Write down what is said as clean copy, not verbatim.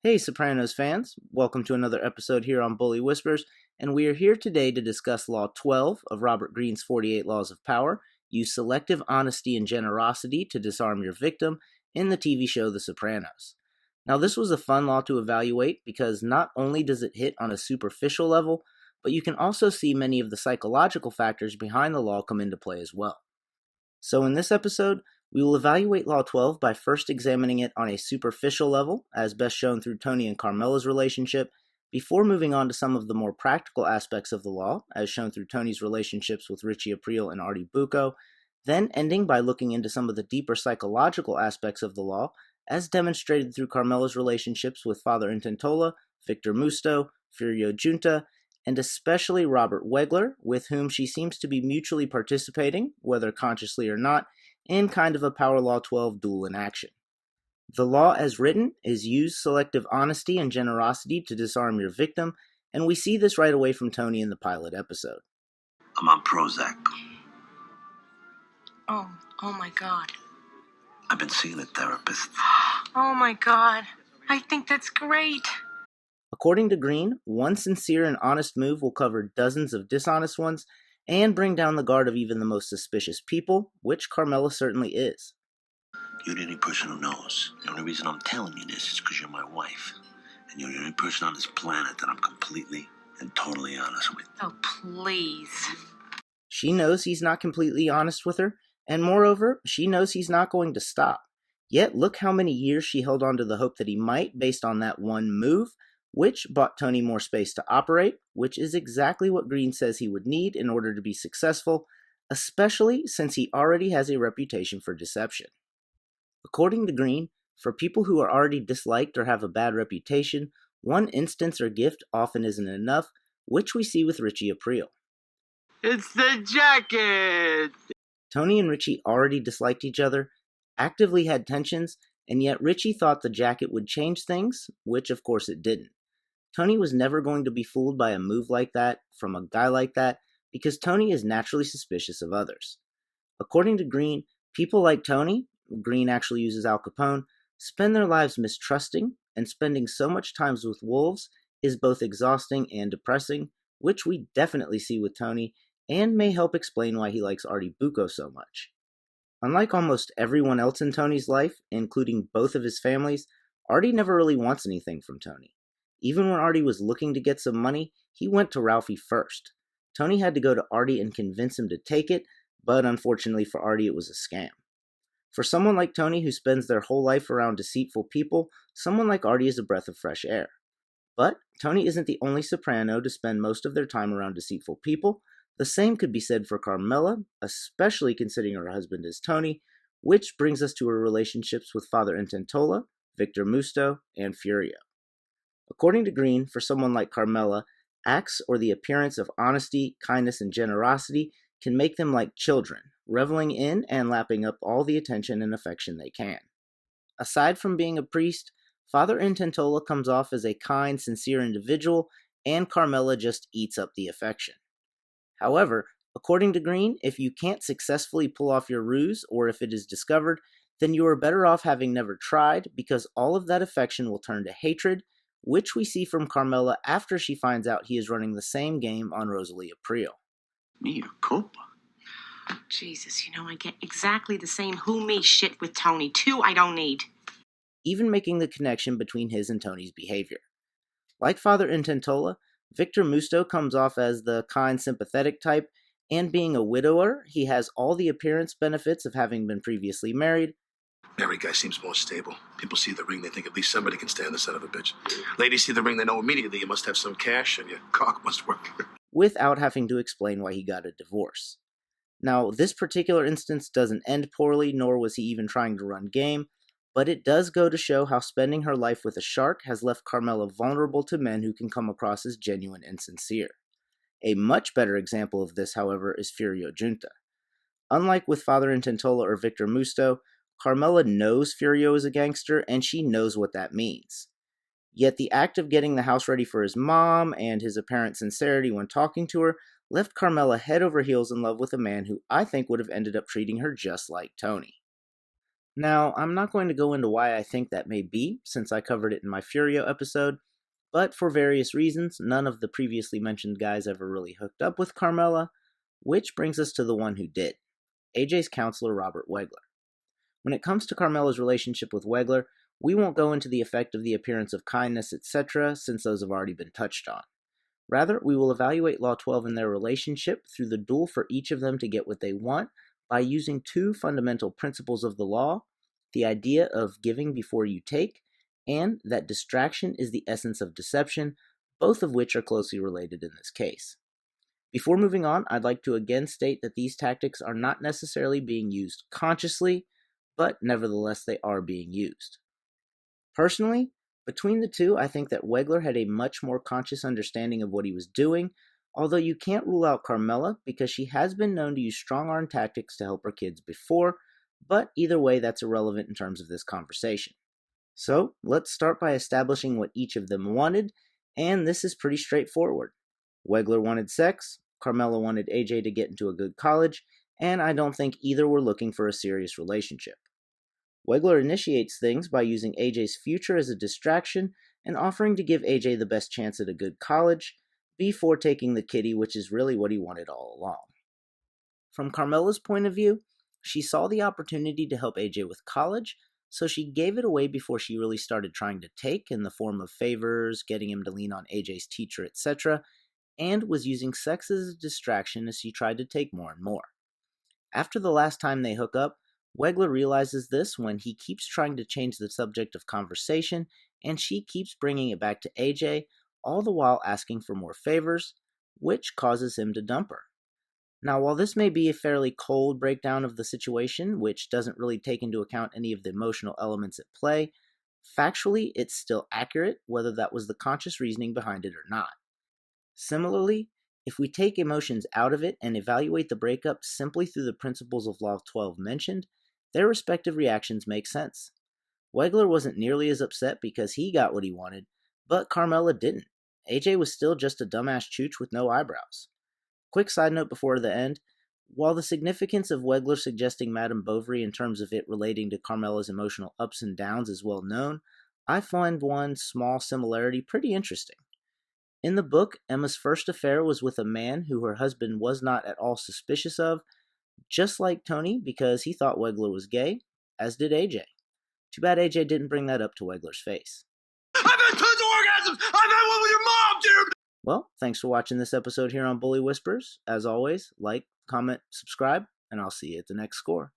Hey, Sopranos fans! Welcome to another episode here on Bully Whispers, and we are here today to discuss Law 12 of Robert Greene's 48 Laws of Power. Use selective honesty and generosity to disarm your victim in the TV show The Sopranos. Now, this was a fun law to evaluate because not only does it hit on a superficial level, but you can also see many of the psychological factors behind the law come into play as well. So in this episode, we will evaluate Law 12 by first examining it on a superficial level, as best shown through Tony and Carmela's relationship, before moving on to some of the more practical aspects of the law, as shown through Tony's relationships with Richie, Aprile, and Artie Bucco, then ending by looking into some of the deeper psychological aspects of the law, as demonstrated through Carmela's relationships with Father Intintola, Victor Musto, Furio Junta, and especially Robert Wegler, with whom she seems to be mutually participating, whether consciously or not, in kind of a Power Law 12 duel in action. The law as written is use selective honesty and generosity to disarm your victim, and we see this right away from Tony in the pilot episode. I'm on Prozac. Oh my God. I've been seeing a therapist. Oh my God. I think that's great. According to Greene, one sincere and honest move will cover dozens of dishonest ones and bring down the guard of even the most suspicious people, which Carmela certainly is. You're the only person who knows. The only reason I'm telling you this is because you're my wife. And you're the only person on this planet that I'm completely and totally honest with. Oh, please. She knows he's not completely honest with her, and moreover, she knows he's not going to stop. Yet look how many years she held on to the hope that he might based on that one move, which bought Tony more space to operate, which is exactly what Greene says he would need in order to be successful, especially since he already has a reputation for deception. According to Greene, for people who are already disliked or have a bad reputation, one instance or gift often isn't enough, which we see with Richie Aprile. It's the jacket! Tony and Richie already disliked each other, actively had tensions, and yet Richie thought the jacket would change things, which of course it didn't. Tony was never going to be fooled by a move like that, from a guy like that, because Tony is naturally suspicious of others. According to Greene, people like Tony, Greene actually uses Al Capone, spend their lives mistrusting, and spending so much time with wolves is both exhausting and depressing, which we definitely see with Tony, and may help explain why he likes Artie Bucco so much. Unlike almost everyone else in Tony's life, including both of his families, Artie never really wants anything from Tony. Even when Artie was looking to get some money, he went to Ralphie first. Tony had to go to Artie and convince him to take it, but unfortunately for Artie, it was a scam. For someone like Tony who spends their whole life around deceitful people, someone like Artie is a breath of fresh air. But Tony isn't the only soprano to spend most of their time around deceitful people. The same could be said for Carmela, especially considering her husband is Tony, which brings us to her relationships with Father Intintola, Victor Musto, and Furio. According to Greene, for someone like Carmela, acts or the appearance of honesty, kindness, and generosity can make them like children, reveling in and lapping up all the attention and affection they can. Aside from being a priest, Father Intintola comes off as a kind, sincere individual, and Carmela just eats up the affection. However, according to Greene, if you can't successfully pull off your ruse, or if it is discovered, then you are better off having never tried, because all of that affection will turn to hatred, which we see from Carmela after she finds out he is running the same game on Rosalie Aprile. Mea culpa. Jesus, I get exactly the same who me shit with Tony. Two I don't need. Even making the connection between his and Tony's behavior. Like Father Intintola, Victor Musto comes off as the kind, sympathetic type, and being a widower, he has all the appearance benefits of having been previously married. Married guy seems more stable. People see the ring, they think at least somebody can stand the son of a bitch. Ladies see the ring, they know immediately you must have some cash and your cock must work. Without having to explain why he got a divorce. Now, this particular instance doesn't end poorly, nor was he even trying to run game, but it does go to show how spending her life with a shark has left Carmela vulnerable to men who can come across as genuine and sincere. A much better example of this, however, is Furio Junta. Unlike with Father Intintola or Victor Musto, Carmela knows Furio is a gangster, and she knows what that means. Yet the act of getting the house ready for his mom and his apparent sincerity when talking to her left Carmela head over heels in love with a man who I think would have ended up treating her just like Tony. Now, I'm not going to go into why I think that may be, since I covered it in my Furio episode, but for various reasons, none of the previously mentioned guys ever really hooked up with Carmela, which brings us to the one who did, AJ's counselor Robert Wegler. When it comes to Carmela's relationship with Wegler, we won't go into the effect of the appearance of kindness, etc., since those have already been touched on. Rather, we will evaluate Law 12 and their relationship through the duel for each of them to get what they want by using two fundamental principles of the law, the idea of giving before you take, and that distraction is the essence of deception, both of which are closely related in this case. Before moving on, I'd like to again state that these tactics are not necessarily being used consciously, but nevertheless they are being used. Personally, between the two, I think that Wegler had a much more conscious understanding of what he was doing, although you can't rule out Carmela because she has been known to use strong-arm tactics to help her kids before, but either way that's irrelevant in terms of this conversation. So, let's start by establishing what each of them wanted, and this is pretty straightforward. Wegler wanted sex, Carmela wanted AJ to get into a good college, and I don't think either were looking for a serious relationship. Wegler initiates things by using AJ's future as a distraction and offering to give AJ the best chance at a good college before taking the kitty, which is really what he wanted all along. From Carmela's point of view, she saw the opportunity to help AJ with college, so she gave it away before she really started trying to take in the form of favors, getting him to lean on AJ's teacher, etc., and was using sex as a distraction as she tried to take more and more. After the last time they hook up, Wegler realizes this when he keeps trying to change the subject of conversation, and she keeps bringing it back to AJ, all the while asking for more favors, which causes him to dump her. Now, while this may be a fairly cold breakdown of the situation, which doesn't really take into account any of the emotional elements at play, factually it's still accurate, whether that was the conscious reasoning behind it or not. Similarly, if we take emotions out of it and evaluate the breakup simply through the principles of Law 12 mentioned, their respective reactions make sense. Wegler wasn't nearly as upset because he got what he wanted, but Carmela didn't. AJ was still just a dumbass chooch with no eyebrows. Quick side note before the end, while the significance of Wegler suggesting Madame Bovary in terms of it relating to Carmela's emotional ups and downs is well known, I find one small similarity pretty interesting. In the book, Emma's first affair was with a man who her husband was not at all suspicious of, just like Tony, because he thought Wegler was gay, as did AJ. Too bad AJ didn't bring that up to Wegler's face. I've had tons of orgasms! I've had one with your mom, dude! Well, thanks for watching this episode here on Bully Whispers. As always, like, comment, subscribe, and I'll see you at the next score.